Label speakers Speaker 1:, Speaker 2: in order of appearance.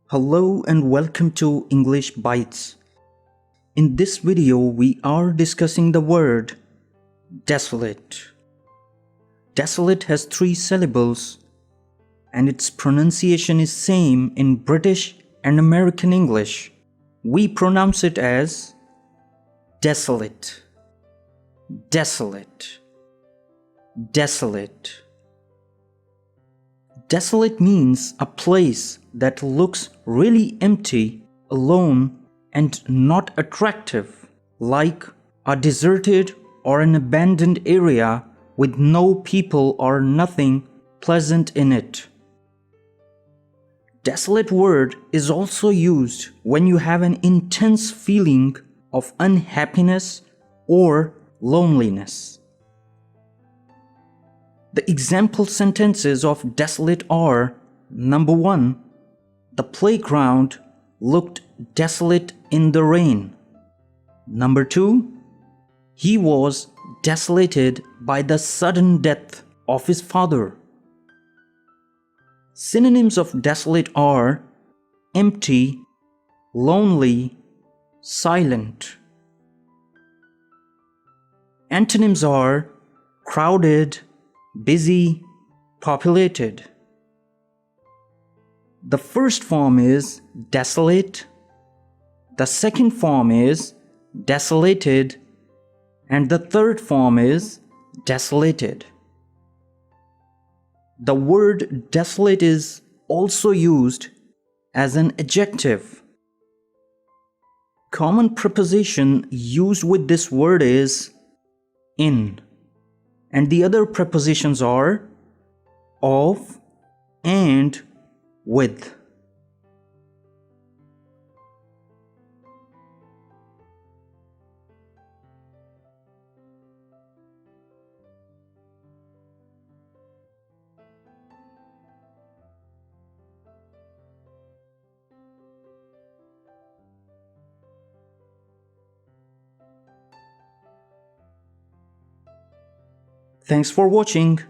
Speaker 1: Hello and welcome to English Bytes. In this video, we are discussing the word desolate. Desolate has 3 syllables and its pronunciation is same in British and American English. We pronounce it as desolate, desolate, desolate. Desolate means a place that looks really empty, alone, and not attractive, like a deserted or an abandoned area with no people or nothing pleasant in it. Desolate word is also used when you have an intense feeling of unhappiness or loneliness. The example sentences of desolate are: number 1, the playground looked desolate in the rain. Number 2, he was desolated by the sudden death of his father. Synonyms of desolate are empty, lonely, silent. Antonyms are crowded, busy, populated. The first form is desolate, the second form is desolated, and the third form is desolated. The word desolate is also used as an adjective. Common preposition used with this word is in, and the other prepositions are of and with. Thanks for watching.